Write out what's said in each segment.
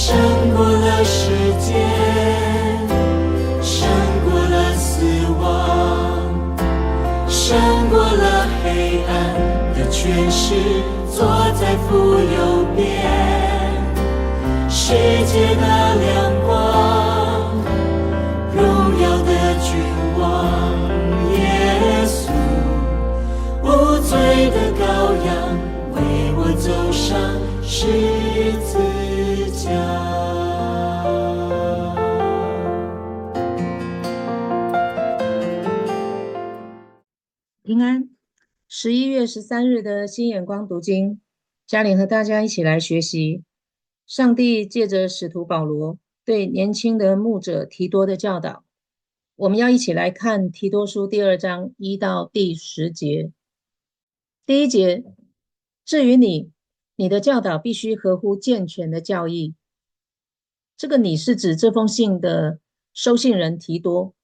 胜过了世界，胜过了死亡，胜过了黑暗的权势，坐在父右边，世界的亮光，荣耀的君王耶稣，无罪的羔羊，为我走上十字架。平安，11月13日的新眼光读经，嘉玲和大家一起来学习上帝借着使徒保罗对年轻的牧者提多的教导。我们要一起来看提多书第2章1到第10节。第1节，至于你的教导必须合乎健全的教义。这个你是指这封信的收信人提多，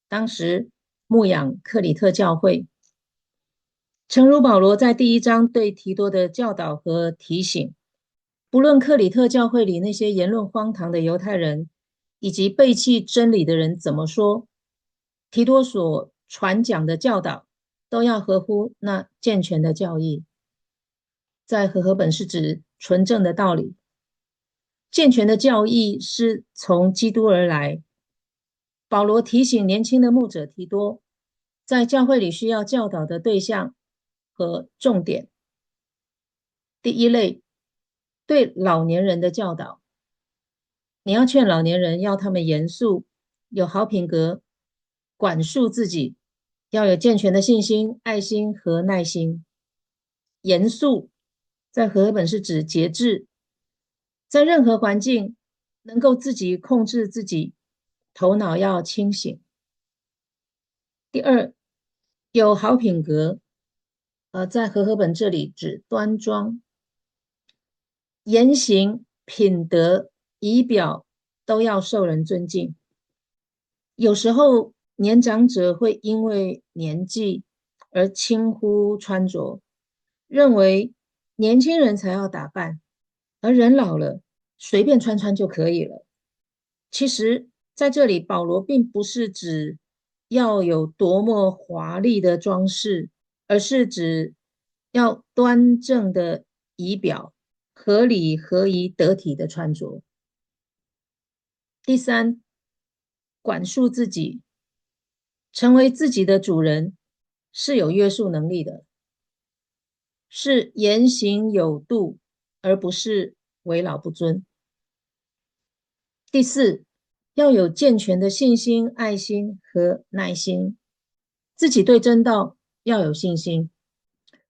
当时牧养克里特教会。诚如保罗在第1章对提多的教导和提醒，不论克里特教会里那些言论荒唐的犹太人以及背弃真理的人怎么说，提多所传讲的教导都要合乎那健全的教义。在和合本是指纯正的道理，健全的教义是从基督而来。保罗提醒年轻的牧者提多，在教会里需要教导的对象和重点。第一类，对老年人的教导。你要劝老年人，要他们严肃，有好品格，管束自己，要有健全的信心、爱心和耐心。严肃，在和合本是指节制，在任何环境能够自己控制自己，头脑要清醒。第二，有好品格，在和合本这里指端庄，言行、品德、仪表都要受人尊敬。有时候年长者会因为年纪而轻忽穿着，认为年轻人才要打扮，而人老了随便穿穿就可以了。其实在这里保罗并不是指要有多么华丽的装饰，而是指要端正的仪表，合理合宜得体的穿着。第三，管束自己，成为自己的主人，是有约束能力的，是言行有度，而不是为老不尊。第四，要有健全的信心、爱心和耐心，自己对真道要有信心，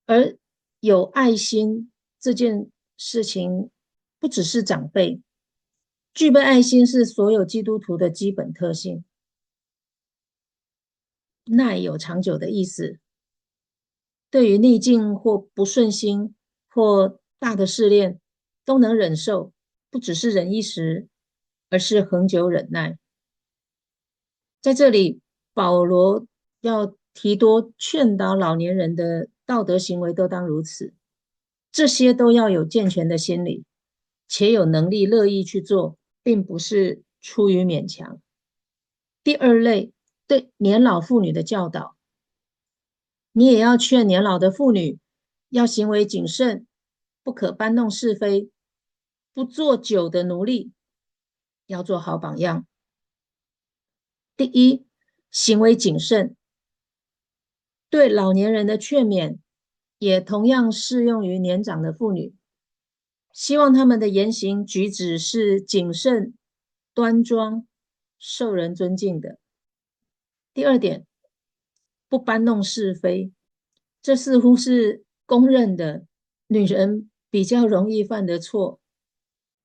而有爱心这件事情不只是长辈，具备爱心是所有基督徒的基本特性。耐有长久的意思，对于逆境或不顺心或大的试炼都能忍受，不只是忍一时，而是恒久忍耐。在这里保罗要提多劝导老年人的道德行为都当如此，这些都要有健全的心理，且有能力乐意去做，并不是出于勉强。第二类，对年老妇女的教导，你也要劝年老的妇女要行为谨慎，不可搬弄是非，不做酒的奴隶，要做好榜样。第一，行为谨慎，对老年人的劝勉也同样适用于年长的妇女，希望他们的言行举止是谨慎、端庄、受人尊敬的。第二点，不搬弄是非，这似乎是公认的女人比较容易犯的错。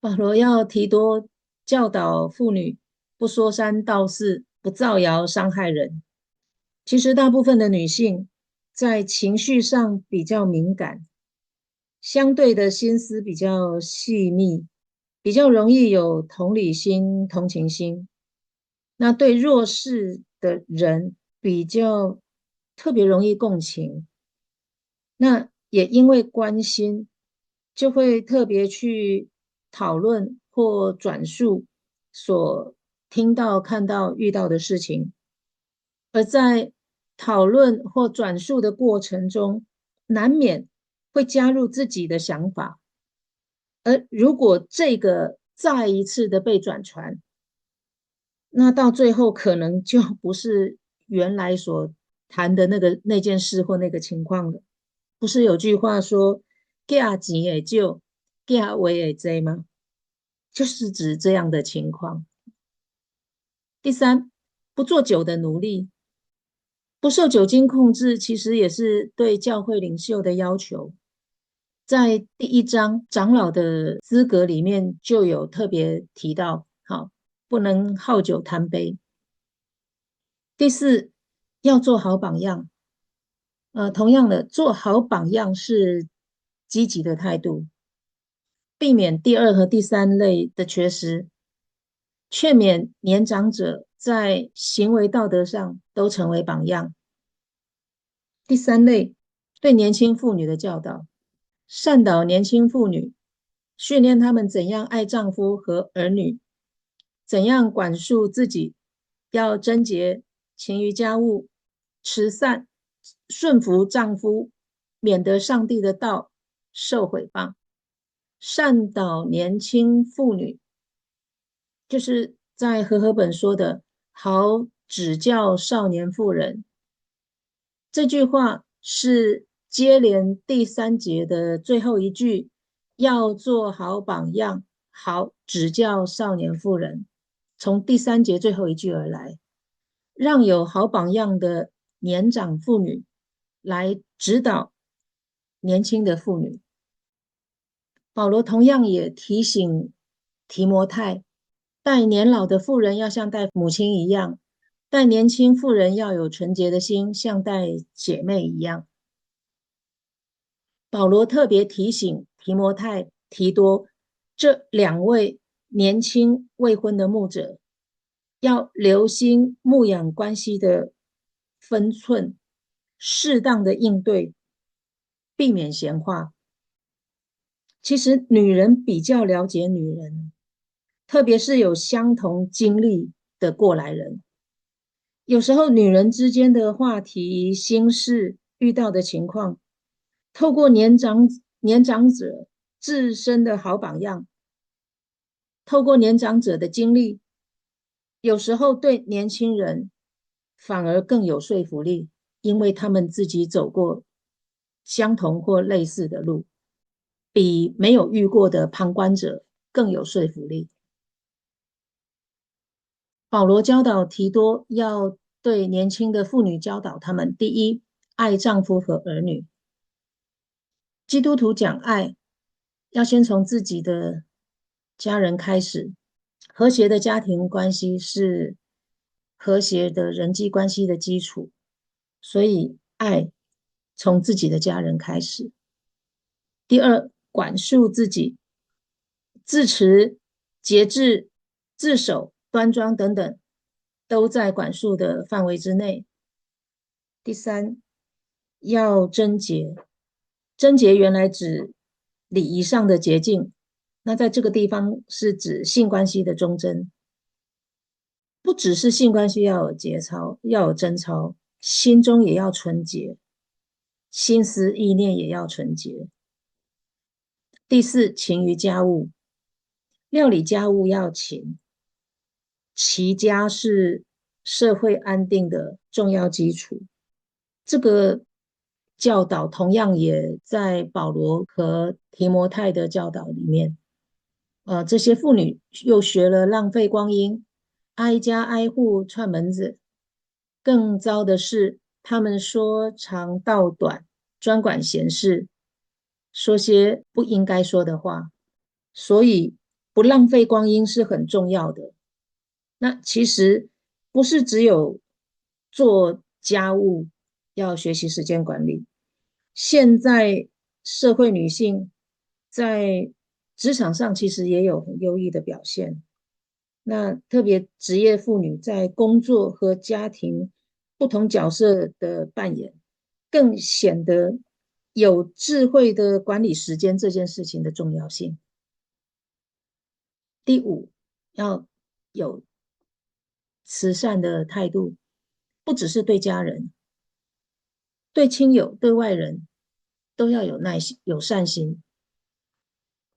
保罗要提多教导妇女不说三道四，不造谣伤害人。其实大部分的女性在情绪上比较敏感，相对的心思比较细密，比较容易有同理心、同情心。那对弱势的人比较特别容易共情，那也因为关心，就会特别去讨论或转述所听到、看到、遇到的事情，而在讨论或转述的过程中，难免会加入自己的想法。而如果这个再一次的被转传，那到最后可能就不是原来所谈的那件事或那个情况了。不是有句话说"假钱也就，假话也多"吗？就是指这样的情况。第三，不做酒的奴隶，不受酒精控制，其实也是对教会领袖的要求。在第一章长老的资格里面就有特别提到，好，不能好酒贪杯。第四，要做好榜样。同样的，做好榜样是积极的态度，避免第二和第三类的缺失，劝勉年长者在行为道德上都成为榜样。第三类，对年轻妇女的教导，善导年轻妇女，训练她们怎样爱丈夫和儿女，怎样管束自己，要贞洁，勤于家务，慈善，顺服丈夫，免得上帝的道受毁谤。善导年轻妇女，就是在和合本说的好指教少年妇人。这句话是接连第三节的最后一句，要做好榜样，好指教少年妇人，从第三节最后一句而来，让有好榜样的年长妇女来指导年轻的妇女。保罗同样也提醒提摩太，待年老的妇人要像待母亲一样，待年轻妇人要有纯洁的心，像待姐妹一样。保罗特别提醒提摩太、提多这两位年轻未婚的牧者，要留心牧养关系的分寸，适当的应对，避免闲话。其实女人比较了解女人，特别是有相同经历的过来人。有时候女人之间的话题、心事、遇到的情况，透过年长者自身的好榜样，透过年长者的经历，有时候对年轻人反而更有说服力，因为他们自己走过相同或类似的路，比没有遇过的旁观者更有说服力。保罗教导提多要对年轻的妇女教导他们：第一，爱丈夫和儿女。基督徒讲爱，要先从自己的家人开始。和谐的家庭关系是和谐的人际关系的基础，所以爱从自己的家人开始。第二，管束自己，自持、节制、自守、端庄等等，都在管束的范围之内。第三，要贞洁。贞洁原来指礼仪上的洁净，那在这个地方是指性关系的忠贞。不只是性关系要有节操，要有贞操，心中也要纯洁，心思意念也要纯洁。第四，勤于家务，料理家务要勤，齐家是社会安定的重要基础。这个教导同样也在保罗和提摩太的教导里面。这些妇女又学了浪费光阴，挨家挨户串门子。更糟的是，他们说长道短，专管闲事，说些不应该说的话。所以，不浪费光阴是很重要的。那其实不是只有做家务要学习时间管理，现在社会女性在职场上其实也有很优异的表现。那特别职业妇女在工作和家庭不同角色的扮演，更显得有智慧的管理时间这件事情的重要性。第五，要有慈善的态度，不只是对家人，对亲友、对外人都要有耐心、有善心。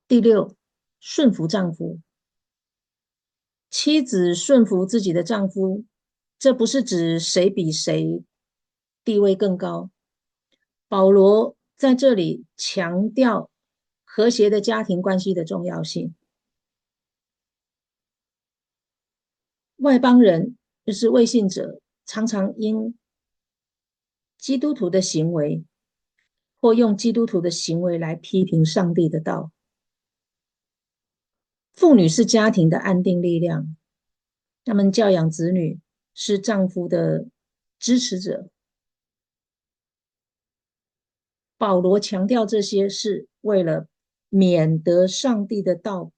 第六，顺服丈夫，妻子顺服自己的丈夫，这不是指谁比谁地位更高。保罗在这里强调和谐的家庭关系的重要性。外邦人就是未信者，常常因基督徒的行为或用基督徒的行为来批评上帝的道。妇女是家庭的安定力量，她们教养子女，是丈夫的支持者。保罗强调这些是为了免得上帝的道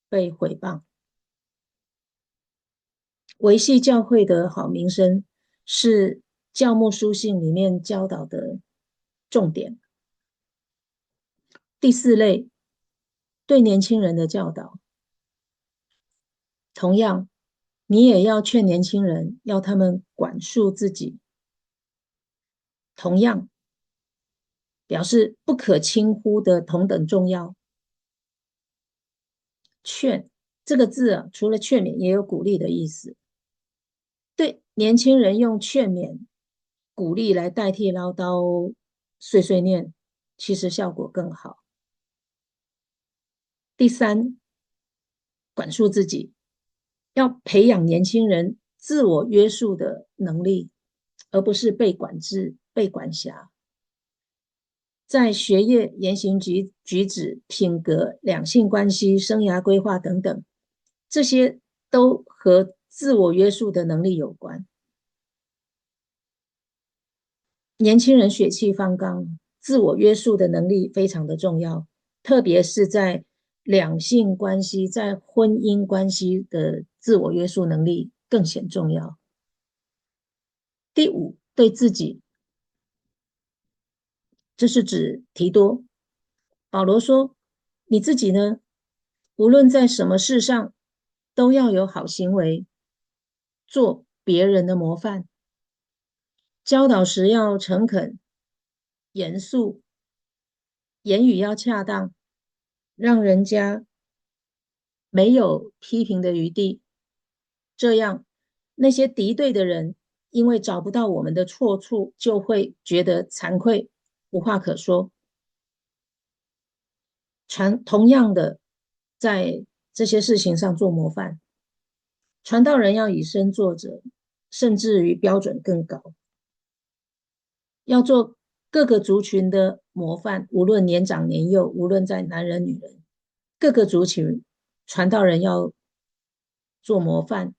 被毁谤，维系教会的好名声是教牧书信里面教导的重点。第四类，对年轻人的教导，同样，你也要劝年轻人，要他们管束自己。同样，表示不可轻忽的同等重要。劝这个字啊，除了劝勉，也有鼓励的意思。对年轻人用劝勉、鼓励来代替唠叨、碎碎念，其实效果更好。第三，管束自己，要培养年轻人自我约束的能力，而不是被管制、被管辖。在学业、言行举止、品格、两性关系、生涯规划等等，这些都和自我约束的能力有关。年轻人血气方刚，自我约束的能力非常的重要，特别是在两性关系、在婚姻关系的自我约束能力更显重要。第五，对自己，这是指提多。保罗说：“你自己呢，无论在什么事上，都要有好行为，做别人的模范。教导时要诚恳、严肃，言语要恰当，让人家没有批评的余地。这样，那些敌对的人，因为找不到我们的错处，就会觉得惭愧，无话可说。同样的，在这些事情上做模范，传道人要以身作则，甚至于标准更高，要做各个族群的模范，无论年长年幼，无论在男人女人，各个族群传道人要做模范，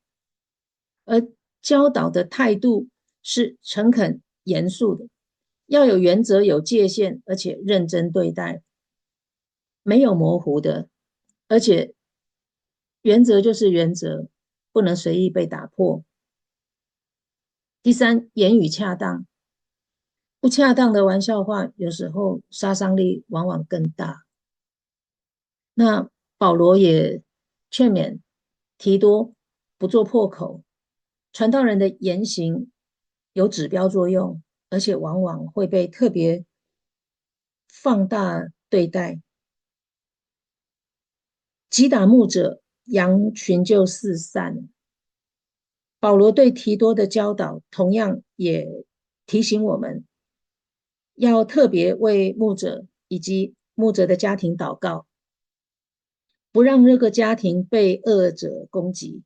而教导的态度是诚恳严肃的，要有原则有界限，而且认真对待，没有模糊的，而且原则就是原则，不能随意被打破。第三，言语恰当，不恰当的玩笑话有时候杀伤力往往更大。那保罗也劝勉提多不做破口，传道人的言行有指标作用，而且往往会被特别放大对待。击打牧者，羊群就四散。保罗对提多的教导，同样也提醒我们，要特别为牧者以及牧者的家庭祷告，不让这个家庭被恶者攻击。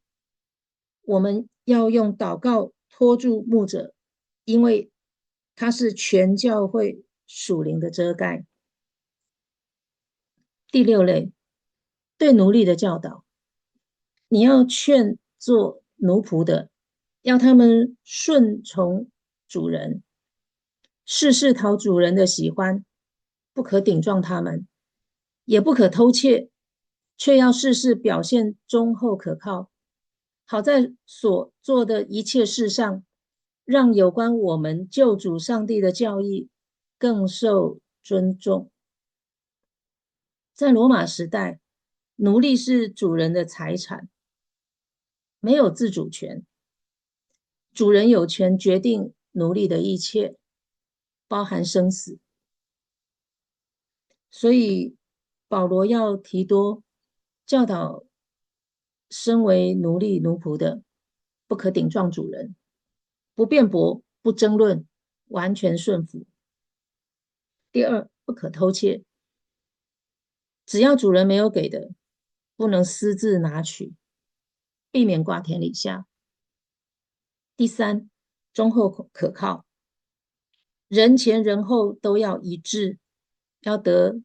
我们要用祷告托住牧者，因为他是全教会属灵的遮盖。第六类，对奴隶的教导，你要劝做奴仆的，要他们顺从主人，事事讨主人的喜欢，不可顶撞他们，也不可偷窃，却要事事表现忠厚可靠，好在所做的一切事上，让有关我们救主上帝的教义更受尊重。在罗马时代，奴隶是主人的财产，没有自主权，主人有权决定奴隶的一切，包含生死。所以保罗要提多教导身为奴隶奴仆的，不可顶撞主人，不辩驳，不争论，完全顺服。第二，不可偷窃，只要主人没有给的，不能私自拿取，避免瓜田李下。第三，忠厚可靠，人前人后都要一致，要得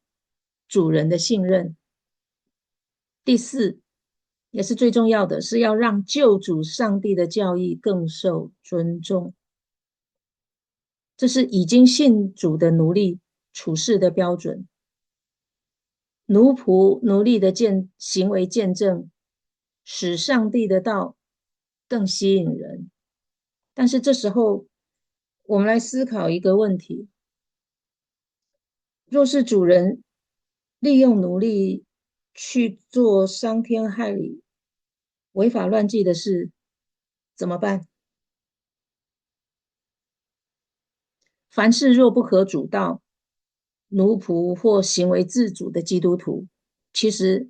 主人的信任。第四，也是最重要的，是要让救主上帝的教义更受尊重。这是已经信主的奴隶处事的标准。奴仆奴隶的行为见证，使上帝的道更吸引人。但是这时候，我们来思考一个问题：若是主人利用奴隶去做伤天害理、违法乱纪的事，怎么办？凡事若不合主道，奴仆或行为自主的基督徒，其实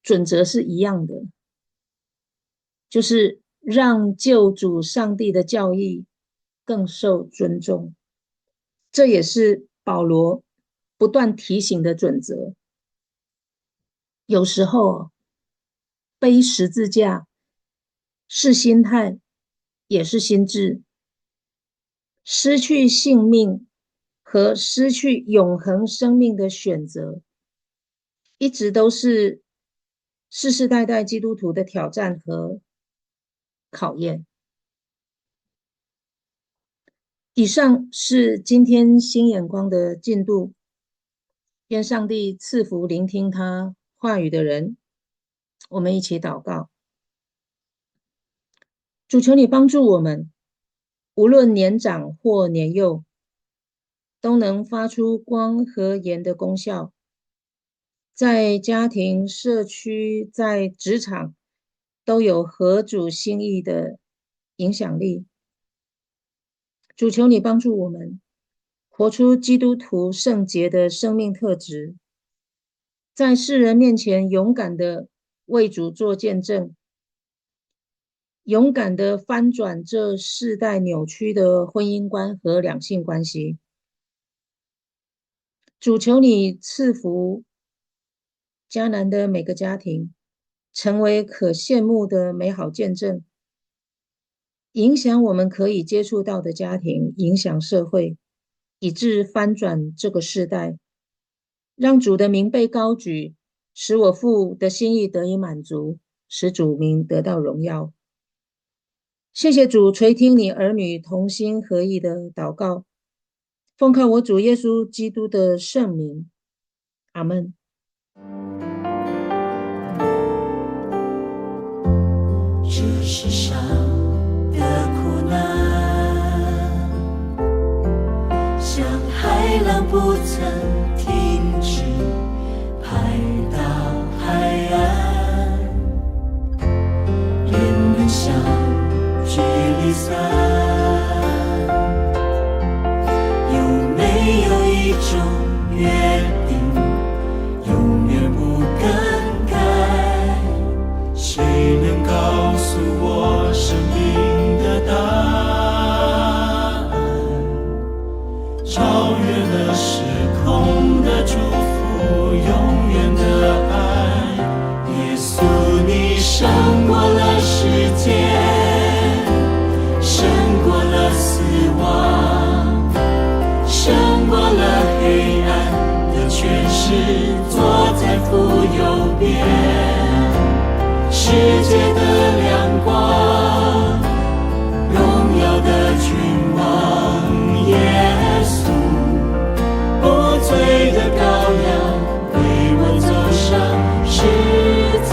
准则是一样的，就是让救主上帝的教义更受尊重。这也是保罗不断提醒的准则。有时候背十字架是心态，也是心智。失去性命和失去永恒生命的选择，一直都是世世代代基督徒的挑战和考验。以上是今天新眼光的进度，愿上帝赐福聆听他话语的人。我们一起祷告。主，求你帮助我们，无论年长或年幼，都能发出光和盐的功效，在家庭、社区、在职场都有合主心意的影响力。主，求你帮助我们活出基督徒圣洁的生命特质，在世人面前勇敢的为主做见证，勇敢的翻转这世代扭曲的婚姻观和两性关系。主，求你赐福迦南的每个家庭，成为可羡慕的美好见证，影响我们可以接触到的家庭，影响社会，以致翻转这个世代，让主的名被高举，使我父的心意得以满足，使主名得到荣耀。谢谢主垂听你儿女同心合意的祷告，奉靠我主耶稣基督的圣名，阿们。这世上的苦难，像海浪不曾停止，拍到海岸，人们相聚离散，有没有一种约定，永远不更改？谁能告诉我生命的答案？超越了时空的祝福，永远的爱。耶稣，你胜过了世界，胜过了死亡，胜过了黑暗的权势，坐在父右边，世界的亮光，荣耀的君王耶稣，不醉的羔羊，为我走上十字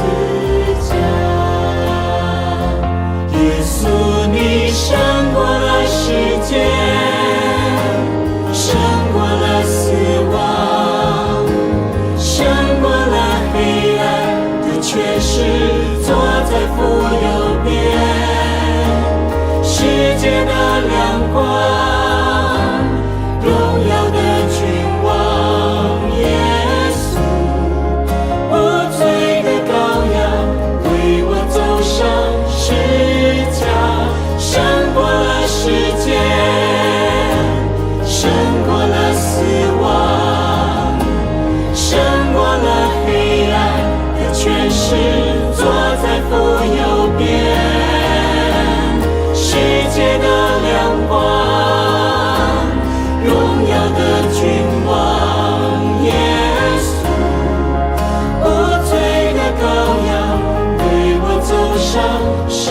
架。耶稣，你胜过了世界，胜过了死亡，胜过了黑暗坐在父右边，世界的亮光，荣耀的君王耶稣，无罪的羔羊，为我走上十架，胜过了世界，胜过了死亡，胜过了黑暗的权势，坐在父右边，世界的亮光，荣耀的君王耶稣，无罪的羔羊，为我走上十